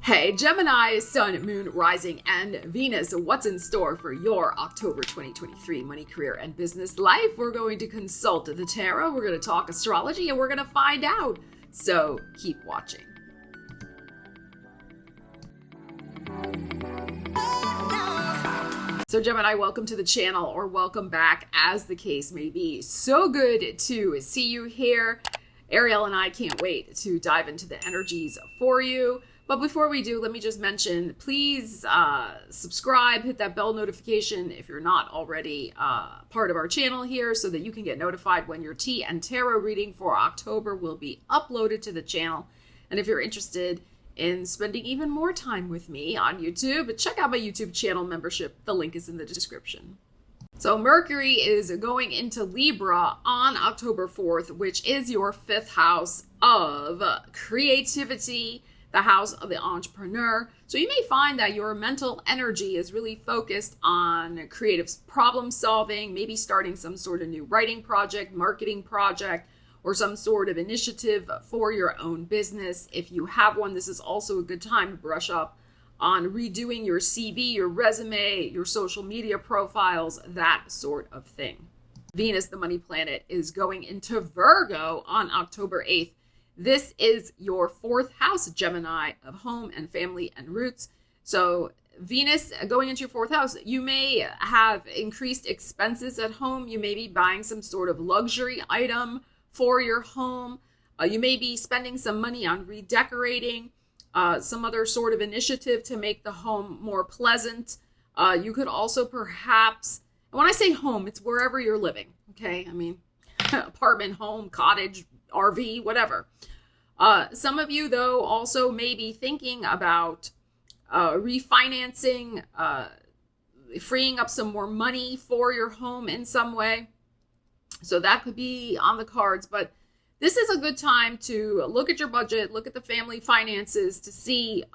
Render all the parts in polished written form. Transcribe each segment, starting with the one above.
Hey, Gemini, Sun, Moon, Rising, and Venus. What's in store for your October 2023 money, career, and business life? We're going to consult the tarot, we're going to talk astrology, and we're going to find out. So keep watching. So Gemini, welcome to the channel, or welcome back, as the case may be. So good to see you here. Ariel and I can't wait to dive into the energies for you. But before we do, let me just mention, please subscribe, hit that bell notification if you're not already part of our channel here, so that you can get notified when your tea and tarot reading for October will be uploaded to the channel. And if you're interested in spending even more time with me on YouTube, check out my YouTube channel membership. The link is in the description. So Mercury is going into Libra on October 4th, which is your fifth house of creativity, the house of the entrepreneur. So you may find that your mental energy is really focused on creative problem solving, maybe starting some sort of new writing project, marketing project, or some sort of initiative for your own business. If you have one, this is also a good time to brush up on redoing your CV, your resume, your social media profiles, that sort of thing. Venus, the money planet, is going into Virgo on October 8th. This is your fourth house, Gemini, of home and family and roots. So Venus going into your fourth house, you may have increased expenses at home. You may be buying some sort of luxury item for your home. You may be spending some money on redecorating, some other sort of initiative to make the home more pleasant. You could also perhaps, when I say home, it's wherever you're living, okay? I mean, apartment, home, cottage, RV, whatever. Some of you, though, also may be thinking about refinancing, freeing up some more money for your home in some way. So that could be on the cards, but this is a good time to look at your budget, look at the family finances to see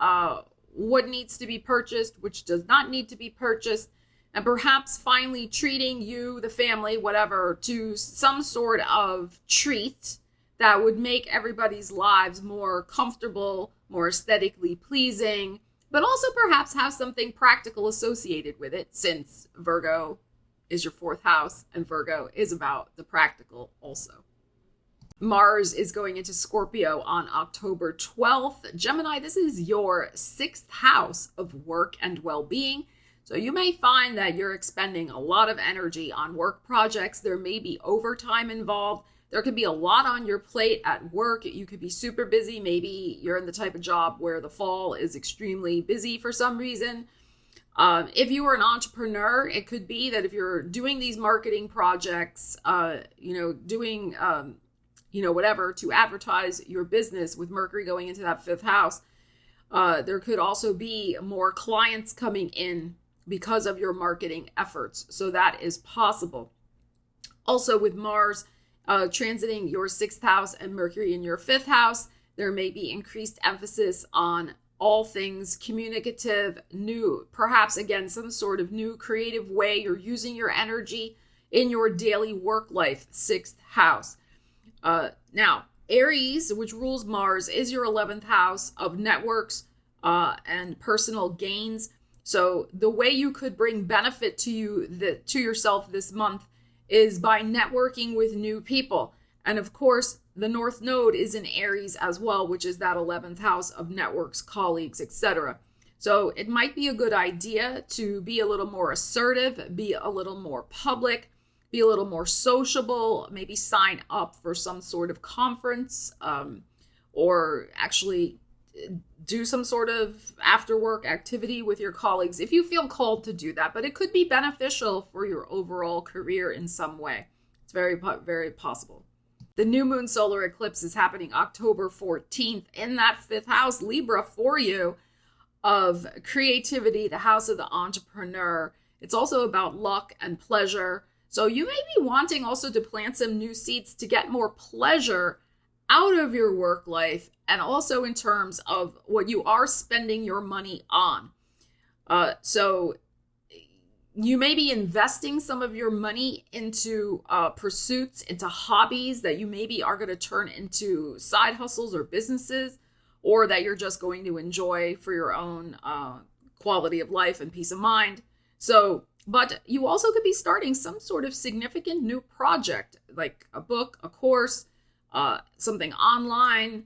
what needs to be purchased, which does not need to be purchased, and perhaps finally treating you, the family, whatever, to some sort of treat that would make everybody's lives more comfortable, more aesthetically pleasing, but also perhaps have something practical associated with it, since Virgo is your fourth house and Virgo is about the practical also. Mars is going into Scorpio on October 12th. Gemini, this is your sixth house of work and well-being. So you may find that you're expending a lot of energy on work projects. There may be overtime involved. There could be a lot on your plate at work. You could be super busy. Maybe you're in the type of job where the fall is extremely busy for some reason. If you are an entrepreneur, it could be that if you're doing these marketing projects, doing whatever to advertise your business with Mercury going into that fifth house, there could also be more clients coming in because of your marketing efforts. So that is possible. Also, with Mars transiting your sixth house and Mercury in your fifth house, there may be increased emphasis on all things communicative, new, perhaps again, some sort of new creative way you're using your energy in your daily work life, sixth house. Now, Aries, which rules Mars, is your 11th house of networks and personal gains. So the way you could bring benefit to yourself this month is by networking with new people. And of course, the North Node is in Aries as well, which is that 11th house of networks, colleagues, etc. So it might be a good idea to be a little more assertive, be a little more public, be a little more sociable, maybe sign up for some sort of conference, or actually do some sort of after work activity with your colleagues if you feel called to do that. But it could be beneficial for your overall career in some way. It's very, very possible. The new moon solar eclipse is happening October 14th in that fifth house, Libra, for you, of creativity, the house of the entrepreneur. It's also about luck and pleasure. So you may be wanting also to plant some new seeds to get more pleasure out of your work life, and also in terms of what you are spending your money on. So you may be investing some of your money into pursuits, into hobbies that you maybe are going to turn into side hustles or businesses, or that you're just going to enjoy for your own quality of life and peace of mind. So, but you also could be starting some sort of significant new project, like a book, a course, something online,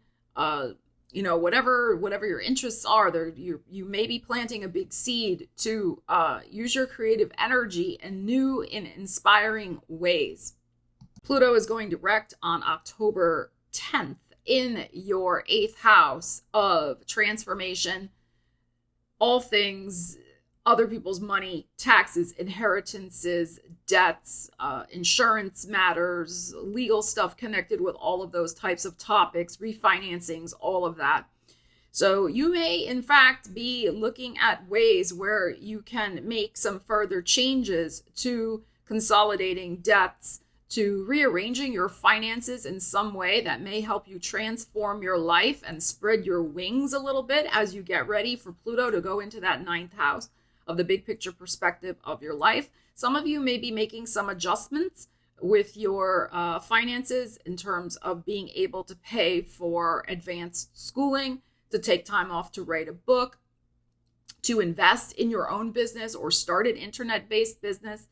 whatever your interests are. There, you may be planting a big seed to use your creative energy in new and inspiring ways. Pluto is going direct on October 10th in your 8th house of transformation, all things other people's money, taxes, inheritances, debts, insurance matters, legal stuff connected with all of those types of topics, refinancings, all of that. So you may, in fact, be looking at ways where you can make some further changes to consolidating debts, to rearranging your finances in some way that may help you transform your life and spread your wings a little bit as you get ready for Pluto to go into that 9th house of the big picture perspective of your life. Some of you may be making some adjustments with your finances in terms of being able to pay for advanced schooling, to take time off to write a book, to invest in your own business or start an internet-based business,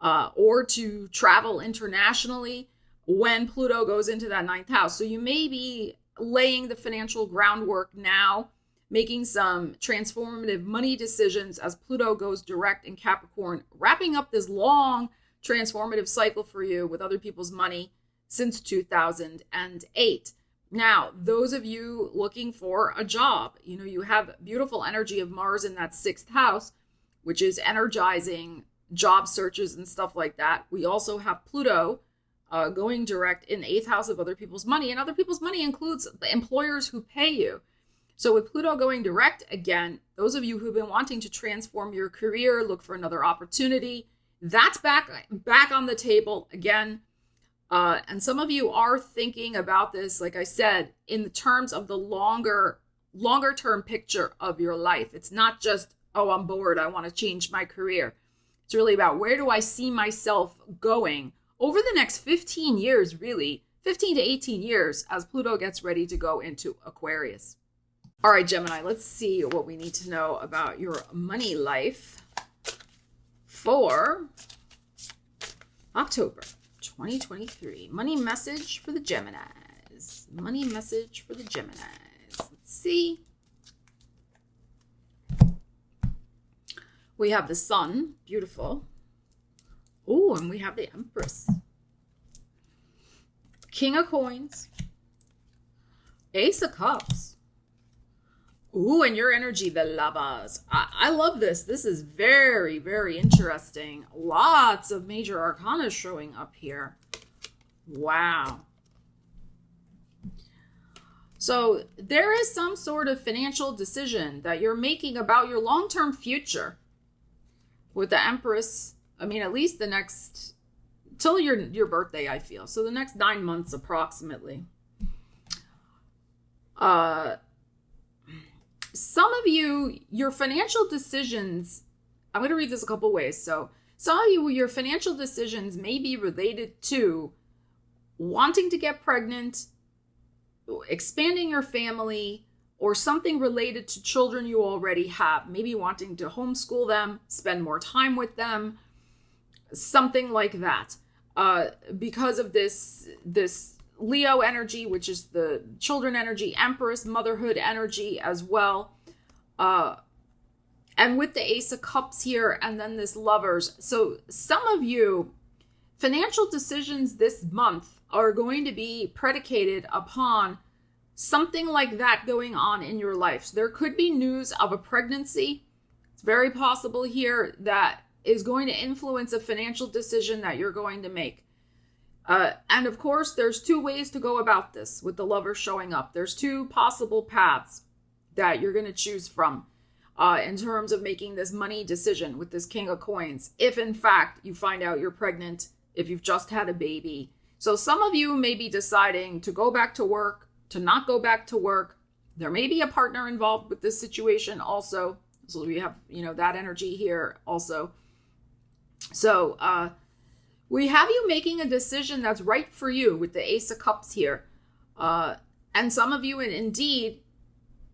or to travel internationally when Pluto goes into that 9th house. So you may be laying the financial groundwork now, making some transformative money decisions as Pluto goes direct in Capricorn, wrapping up this long transformative cycle for you with other people's money since 2008. Now, those of you looking for a job, you have beautiful energy of Mars in that 6th house, which is energizing job searches and stuff like that. We also have Pluto going direct in the 8th house of other people's money, and other people's money includes the employers who pay you. So with Pluto going direct, again, those of you who've been wanting to transform your career, look for another opportunity, that's back on the table again. And some of you are thinking about this, like I said, in the terms of the longer term picture of your life. It's not just, oh, I'm bored, I want to change my career. It's really about, where do I see myself going over the next 15 years, really, 15 to 18 years, as Pluto gets ready to go into Aquarius. All right, Gemini, let's see what we need to know about your money life for October 2023. Money message for the Geminis. Money message for the Geminis. Let's see. We have the Sun, beautiful. Oh, and we have the Empress. King of Coins. Ace of Cups. Ooh, and your energy, the Lovers. I love this. This is very, very interesting. Lots of major arcana showing up here. Wow. So there is some sort of financial decision that you're making about your long-term future with the Empress. I mean, at least the next, till your birthday, I feel. So the next 9 months approximately. Some of you, your financial decisions, I'm going to read this a couple ways. So some of you, your financial decisions may be related to wanting to get pregnant, expanding your family, or something related to children you already have. Maybe wanting to homeschool them, spend more time with them, something like that. Because of this Leo energy, which is the children energy, Empress, motherhood energy as well. And with the Ace of Cups here, and then this Lovers. So some of you, financial decisions this month are going to be predicated upon something like that going on in your life. So there could be news of a pregnancy. It's very possible here that is going to influence a financial decision that you're going to make. And of course, there's 2 ways to go about this with the Lover showing up. There's 2 possible paths that you're going to choose from in terms of making this money decision with this King of Coins. If in fact you find out you're pregnant, if you've just had a baby. So some of you may be deciding to go back to work, to not go back to work. There may be a partner involved with this situation also. So we have, that energy here also. So, we have you making a decision that's right for you with the Ace of Cups here. And some of you, indeed,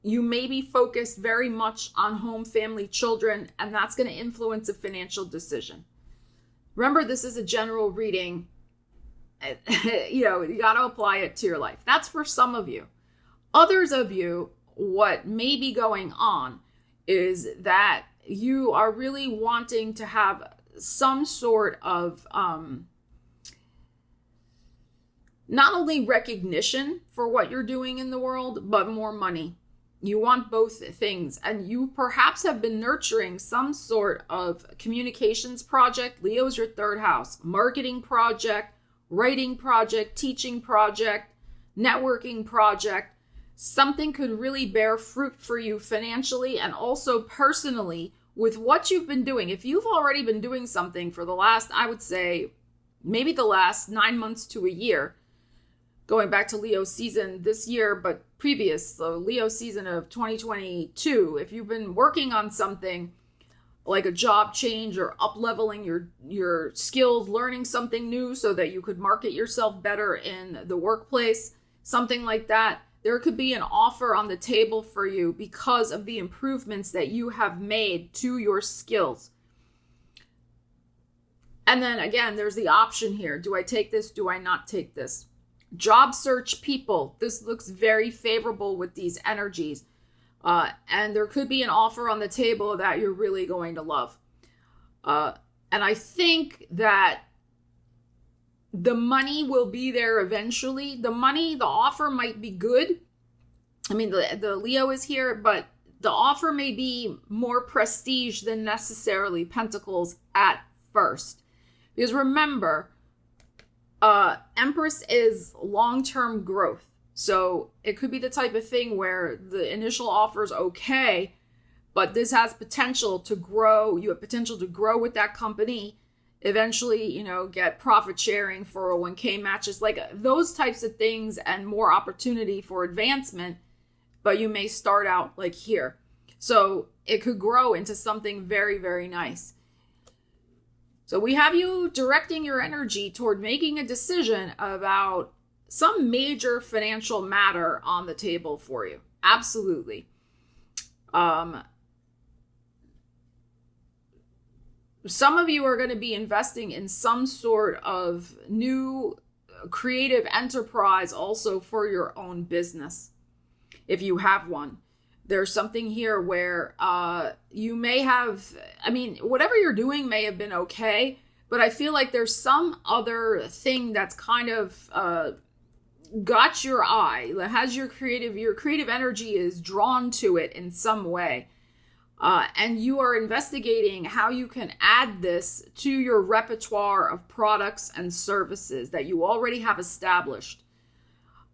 you may be focused very much on home, family, children, and that's going to influence a financial decision. Remember, this is a general reading. You got to apply it to your life. That's for some of you. Others of you, what may be going on is that you are really wanting to have some sort of not only recognition for what you're doing in the world, but more money. You want both things, and you perhaps have been nurturing some sort of communications project. Leo is your third house. Marketing project, writing project, teaching project, networking project. Something could really bear fruit for you financially and also personally with what you've been doing. If you've already been doing something for the last, I would say, maybe the last 9 months to a year, going back to Leo season this year, but previous, so Leo season of 2022, if you've been working on something like a job change or up-leveling your skills, learning something new so that you could market yourself better in the workplace, something like that, there could be an offer on the table for you because of the improvements that you have made to your skills. And then again, there's the option here. Do I take this? Do I not take this? Job search people. This looks very favorable with these energies. And there could be an offer on the table that you're really going to love. And I think that the money will be there eventually. The offer might be good. I mean, the Leo is here, but the offer may be more prestige than necessarily Pentacles at first. Because remember, Empress is long-term growth. So it could be the type of thing where the initial offer is okay, but this has potential to grow. You have potential to grow with that company. Eventually, get profit sharing, 401k matches, like those types of things and more opportunity for advancement. But you may start out like here. So it could grow into something very, very nice. So we have you directing your energy toward making a decision about some major financial matter on the table for you. Absolutely. Some of you are going to be investing in some sort of new creative enterprise also for your own business, if you have one. There's something here where you may have, whatever you're doing may have been okay, but I feel like there's some other thing that's kind of got your eye, that has your creative energy is drawn to it in some way. And you are investigating how you can add this to your repertoire of products and services that you already have established.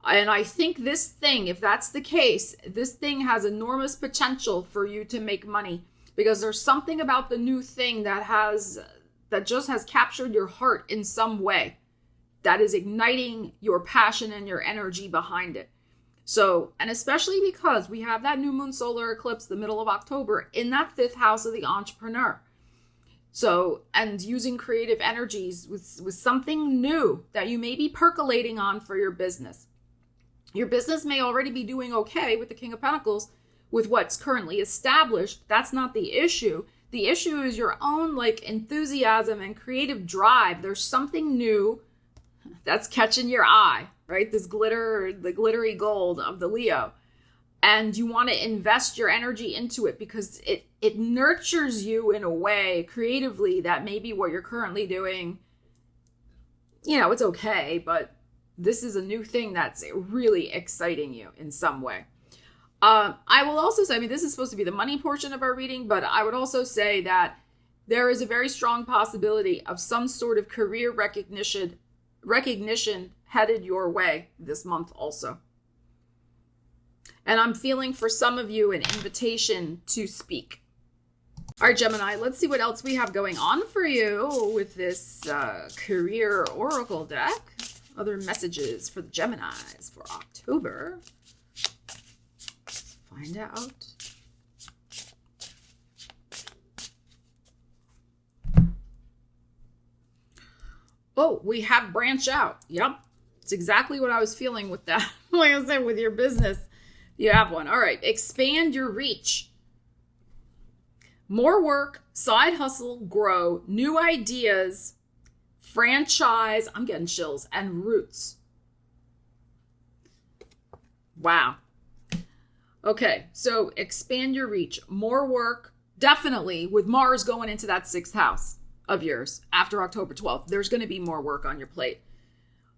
And I think this thing, if that's the case, this thing has enormous potential for you to make money, because there's something about the new thing that just has captured your heart in some way, that is igniting your passion and your energy behind it. So, and especially because we have that new moon solar eclipse the middle of October in that 5th house of the entrepreneur. So, and using creative energies with something new that you may be percolating on for your business. Your business may already be doing okay with the King of Pentacles with what's currently established. That's not the issue. The issue is your own enthusiasm and creative drive. There's something new that's catching your eye, right? This glitter, the glittery gold of the Leo. And you want to invest your energy into it because it nurtures you in a way creatively that maybe what you're currently doing, it's okay, but this is a new thing that's really exciting you in some way. I will also say, this is supposed to be the money portion of our reading, but I would also say that there is a very strong possibility of some sort of career recognition headed your way this month also. And I'm feeling for some of you an invitation to speak. All right, Gemini, let's see what else we have going on for you with this career oracle deck. Other messages for the Geminis for October. Let's find out. Oh, we have branch out. Yep. It's exactly what I was feeling with that. Like I said, with your business. You have one. All right. Expand your reach. More work, side hustle, grow, new ideas, franchise, I'm getting chills, and roots. Wow. Okay, so expand your reach, more work, definitely with Mars going into that 6th house of yours after October 12th. There's going to be more work on your plate.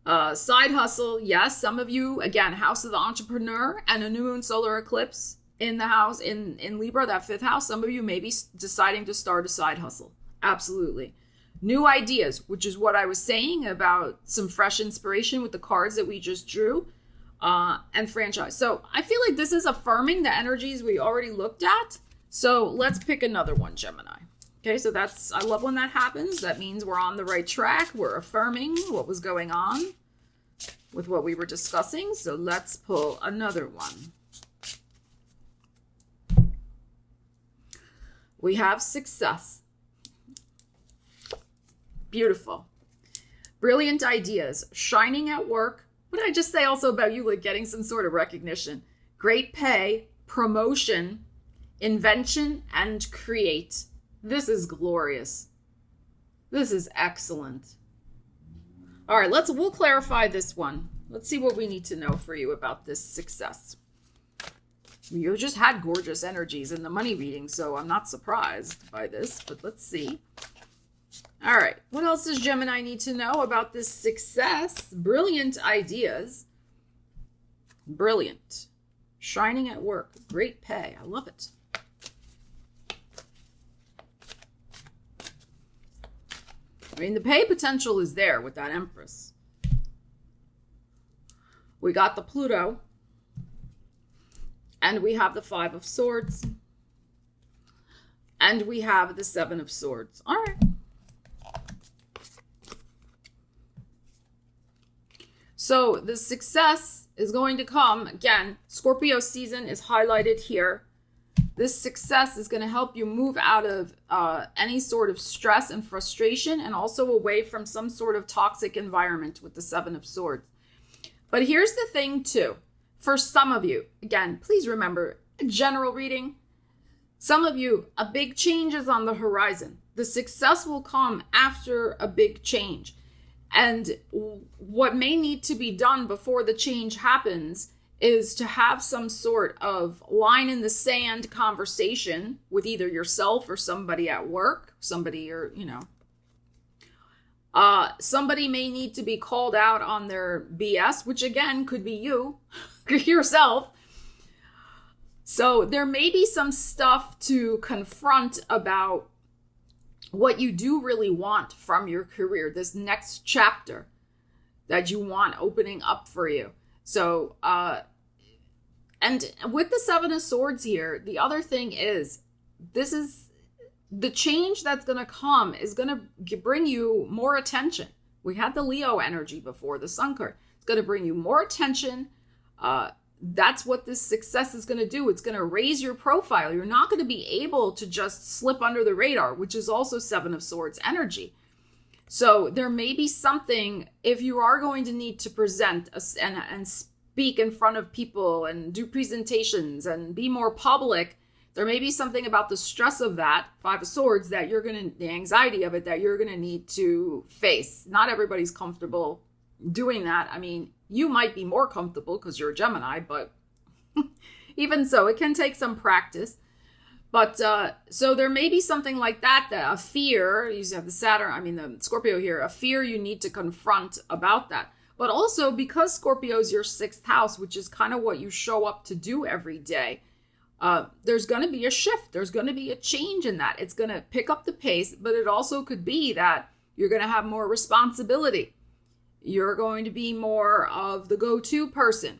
Side hustle, yes, some of you, again, house of the entrepreneur and a new moon solar eclipse in the house in Libra, that 5th house. Some of you may be deciding to start a side hustle. Absolutely. New ideas, which is what I was saying about some fresh inspiration with the cards that we just drew, and franchise. So I feel like this is affirming the energies we already looked at. So let's pick another one, Gemini. Okay, so I love when that happens. That means we're on the right track. We're affirming what was going on with what we were discussing. So let's pull another one. We have success. Beautiful. Brilliant ideas. Shining at work. What did I just say also about you, like getting some sort of recognition? Great pay, promotion, invention, and create. This is glorious. This is excellent. All right, we'll clarify this one. Let's see what we need to know for you about this success. You just had gorgeous energies in the money reading, so I'm not surprised by this, but let's see. All right, what else does Gemini need to know about this success? Brilliant ideas. Brilliant. Shining at work. Great pay. I love it. I mean, the pay potential is there with that Empress. We got the Pluto. And we have the 5 of Swords. And we have the 7 of Swords. All right. So the success is going to come. Again, Scorpio season is highlighted here. This success is going to help you move out of any sort of stress and frustration, and also away from some sort of toxic environment with the 7 of Swords. But here's the thing too. For some of you, again, please remember, a general reading. Some of you, a big change is on the horizon. The success will come after a big change. And what may need to be done before the change happens is to have some sort of line in the sand conversation with either yourself or somebody at work, somebody somebody may need to be called out on their BS, which again could be you, yourself. So there may be some stuff to confront about what you do really want from your career, this next chapter that you want opening up for you. So, and with the 7 of Swords here, the other thing is, this is the change that's going to come is going to bring you more attention. We had the Leo energy before, the Sun card. It's going to bring you more attention. That's what this success is going to do. It's going to raise your profile. You're not going to be able to just slip under the radar, which is also 7 of Swords energy. So there may be something, if you are going to need to present and speak in front of people and do presentations and be more public, there may be something about the stress of that 5 of Swords that the anxiety of it that you're going to need to face. Not everybody's comfortable doing that. I mean, you might be more comfortable because you're a Gemini, but even so, it can take some practice. But so there may be something like that, a fear. You have the Scorpio here, a fear you need to confront about that. But also because Scorpio is your 6th house, which is kind of what you show up to do every day, there's going to be a shift. There's going to be a change in that. It's going to pick up the pace, but it also could be that you're going to have more responsibility. You're going to be more of the go-to person.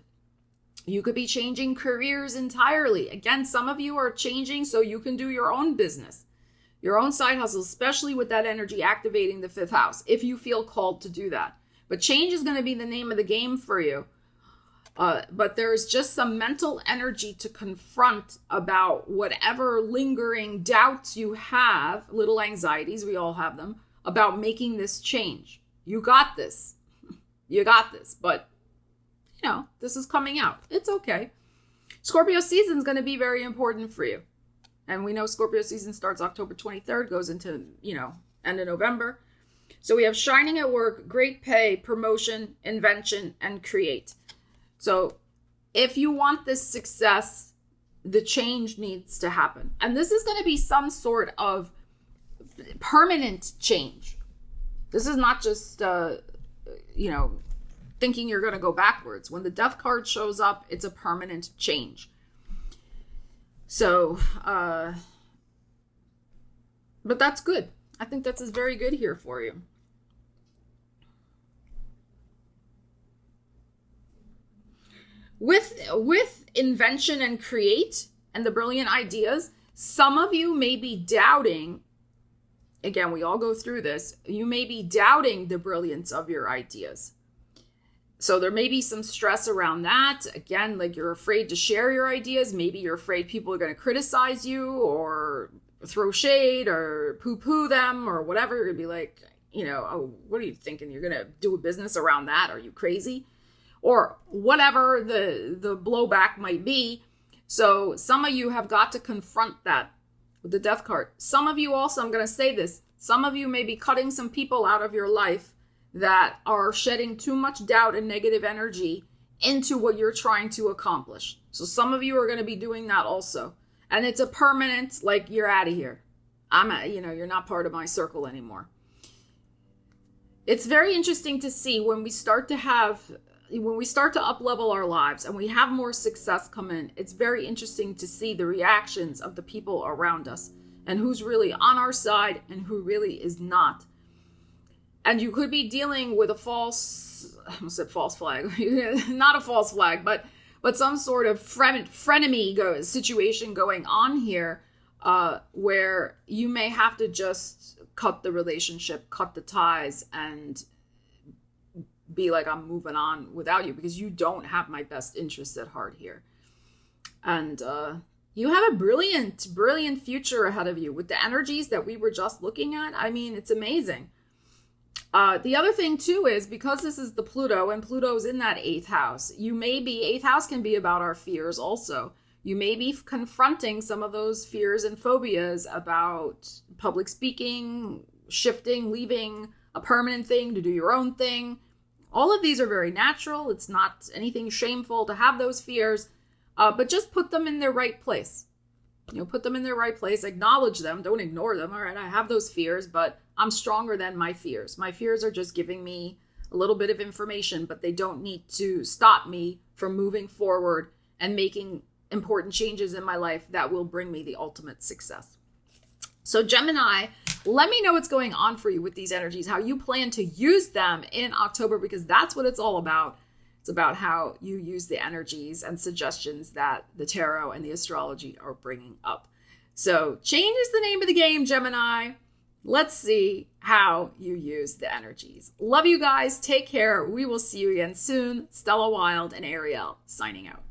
You could be changing careers entirely. Again, some of you are changing so you can do your own business, your own side hustle, especially with that energy activating the 5th house, if you feel called to do that. But change is going to be the name of the game for you. But there's just some mental energy to confront about whatever lingering doubts you have, little anxieties, we all have them, about making this change. You got this. You got this. But, this is coming out. It's okay. Scorpio season is going to be very important for you. And we know Scorpio season starts October 23rd, goes into, end of November. So we have shining at work, great pay, promotion, invention, and create. So if you want this success, the change needs to happen. And this is going to be some sort of permanent change. This is not just, thinking you're going to go backwards. When the death card shows up, it's a permanent change. So, but that's good. I think that's very good here for you. With invention and create and the brilliant ideas, some of you may be doubting, again, we all go through this, you may be doubting the brilliance of your ideas. So there may be some stress around that. Again, like you're afraid to share your ideas. Maybe you're afraid people are going to criticize you or throw shade or poo-poo them or whatever. You're going to be like, oh, what are you thinking? You're going to do a business around that? Are you crazy? Or whatever the blowback might be. So some of you have got to confront that with the death card. Some of you also, I'm going to say this, some of you may be cutting some people out of your life that are shedding too much doubt and negative energy into what you're trying to accomplish. So some of you are going to be doing that also. And it's a permanent, like, you're out of here. You're not part of my circle anymore. It's very interesting to see when we start to up-level our lives and we have more success come in, it's very interesting to see the reactions of the people around us and who's really on our side and who really is not. And you could be dealing with I almost said false flag, not a false flag, but some sort of frenemy situation going on here where you may have to just cut the relationship, cut the ties, and be like, I'm moving on without you because you don't have my best interests at heart here. And you have a brilliant, brilliant future ahead of you with the energies that we were just looking at. I mean, it's amazing. The other thing too is because this is the Pluto and Pluto's in that 8th house, 8th house can be about our fears also. You may be confronting some of those fears and phobias about public speaking, shifting, leaving a permanent thing to do your own thing. All of these are very natural. It's not anything shameful to have those fears, but just put them in their right place. Put them in their right place, acknowledge them, don't ignore them. All right, I have those fears, but I'm stronger than my fears. My fears are just giving me a little bit of information, but they don't need to stop me from moving forward and making important changes in my life that will bring me the ultimate success. So Gemini, let me know what's going on for you with these energies, how you plan to use them in October, because that's what it's all about. It's about how you use the energies and suggestions that the tarot and the astrology are bringing up. So change is the name of the game, Gemini. Let's see how you use the energies. Love you guys. Take care. We will see you again soon. Stella Wilde and Ariel signing out.